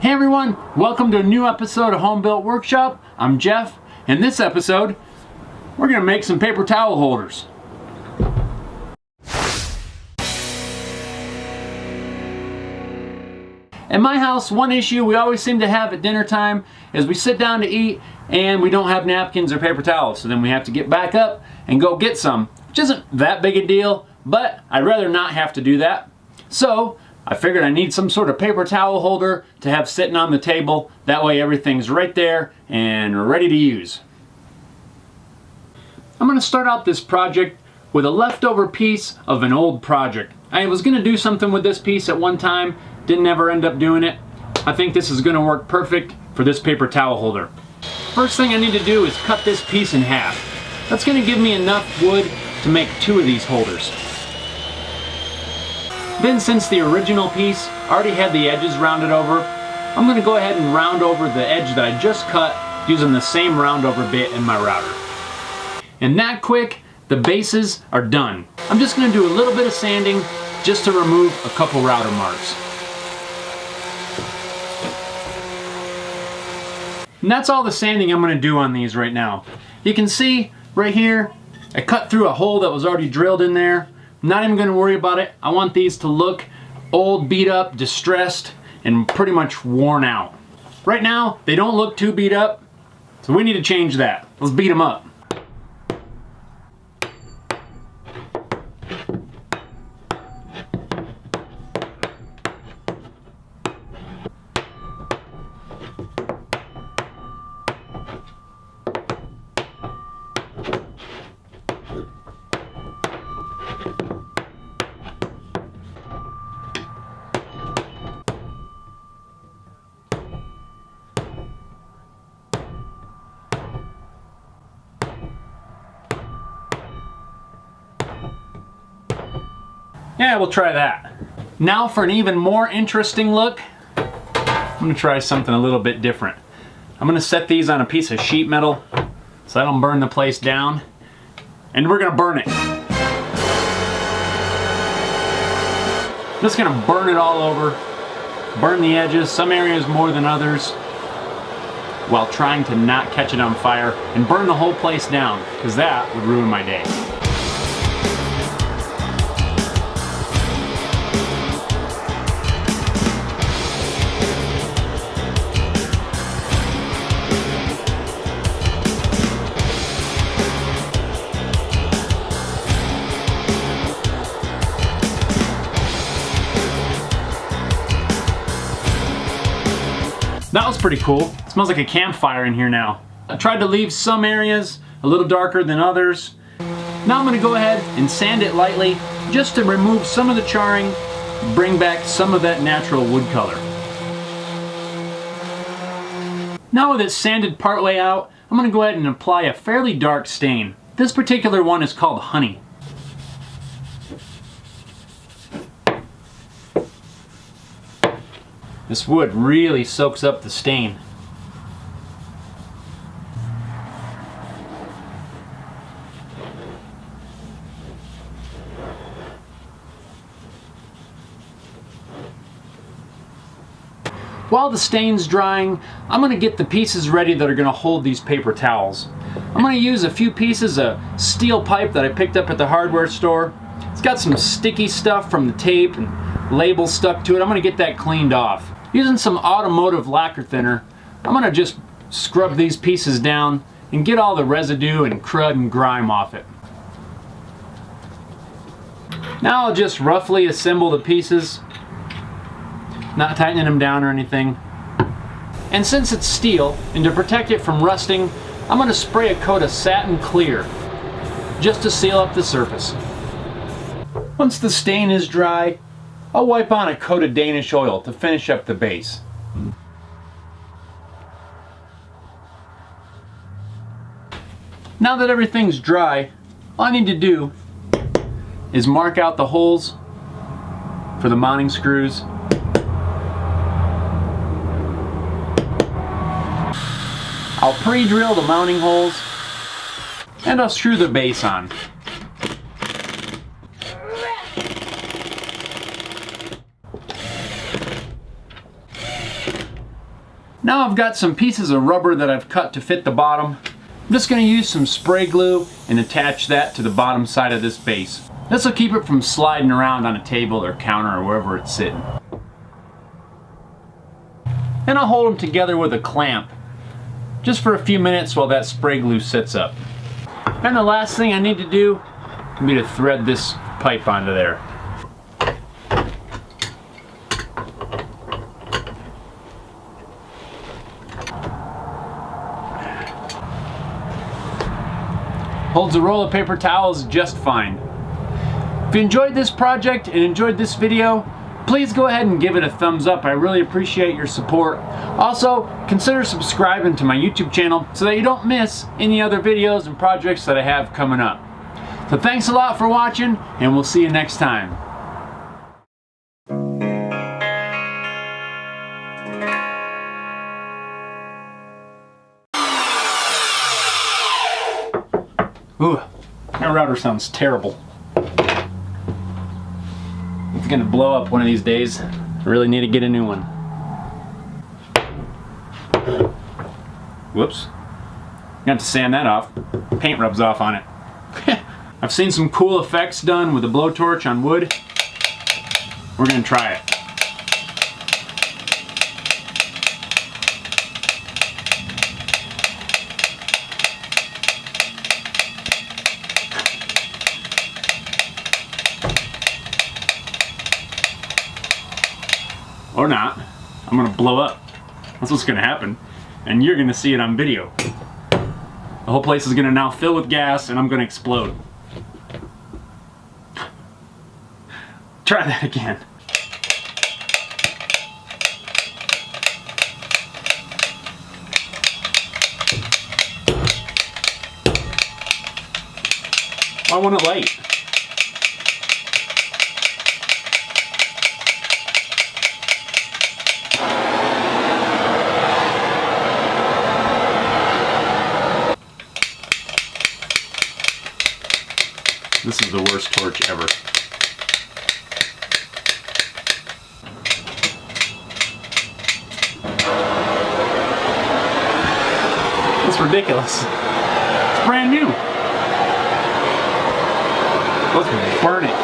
Hey everyone, welcome to a new episode of Home Built Workshop. I'm Jeff. In this episode, we're going to make some paper towel holders. In my house, one issue we always seem to have at dinner time is we sit down to eat and we don't have napkins or paper towels. So then we have to get back up and go get some, which isn't that big a deal, but I'd rather not have to do that. So I figured I need some sort of paper towel holder to have sitting on the table. That way everything's right there and ready to use. I'm going to start out this project with a leftover piece of an old project. I was going to do something with this piece at one time, didn't ever end up doing it. I think this is going to work perfect for this paper towel holder. First thing I need to do is cut this piece in half. That's going to give me enough wood to make 2 of these holders. Then, since the original piece already had the edges rounded over, I'm going to go ahead and round over the edge that I just cut using the same round over bit in my router. And that quick, the bases are done. I'm just going to do a little bit of sanding just to remove a couple router marks. And that's all the sanding I'm going to do on these right now. You can see right here, I cut through a hole that was already drilled in there. I'm not even going to worry about it. I want these to look old, beat up, distressed, and pretty much worn out. Right now, they don't look too beat up, so we need to change that. Let's beat them up. Yeah, we'll try that. Now for an even more interesting look, I'm going to try something a little bit different. I'm going to set these on a piece of sheet metal so I don't burn the place down. And we're going to burn it. I'm just going to burn it all over. Burn the edges, some areas more than others, while trying to not catch it on fire, and burn the whole place down, because that would ruin my day. That was pretty cool. It smells like a campfire in here now. I tried to leave some areas a little darker than others. Now I'm going to go ahead and sand it lightly just to remove some of the charring, bring back some of that natural wood color. Now with it sanded partway out, I'm going to go ahead and apply a fairly dark stain. This particular one is called Honey. This wood really soaks up the stain. While the stain's drying, I'm going to get the pieces ready that are going to hold these paper towels. I'm going to use a few pieces of steel pipe that I picked up at the hardware store. It's got some sticky stuff from the tape and labels stuck to it. I'm going to get that cleaned off. Using some automotive lacquer thinner, I'm going to just scrub these pieces down and get all the residue and crud and grime off it. Now I'll just roughly assemble the pieces, not tightening them down or anything. And since it's steel, and to protect it from rusting, I'm going to spray a coat of satin clear, just to seal up the surface. Once the stain is dry, I'll wipe on a coat of Danish oil to finish up the base. Now that everything's dry, all I need to do is mark out the holes for the mounting screws. I'll pre-drill the mounting holes and I'll screw the base on. Now I've got some pieces of rubber that I've cut to fit the bottom. I'm just going to use some spray glue and attach that to the bottom side of this base. This will keep it from sliding around on a table or counter or wherever it's sitting. And I'll hold them together with a clamp just for a few minutes while that spray glue sets up. And the last thing I need to do will be to thread this pipe onto there. Holds a roll of paper towels just fine. If you enjoyed this project and enjoyed this video, please go ahead and give it a thumbs up. I really appreciate your support. Also, consider subscribing to my YouTube channel so that you don't miss any other videos and projects that I have coming up. So thanks a lot for watching, and we'll see you next time. Ooh, my router sounds terrible. It's gonna blow up one of these days. I really need to get a new one. Whoops. I'm gonna have to sand that off. Paint rubs off on it. I've seen some cool effects done with a blowtorch on wood. We're gonna try it. Or not. I'm gonna blow up. That's what's gonna happen. And you're gonna see it on video. The whole place is gonna now fill with gas and I'm gonna explode. Try that again. I want it light. This is the worst torch ever. That's ridiculous. It's brand new. Let's burn it.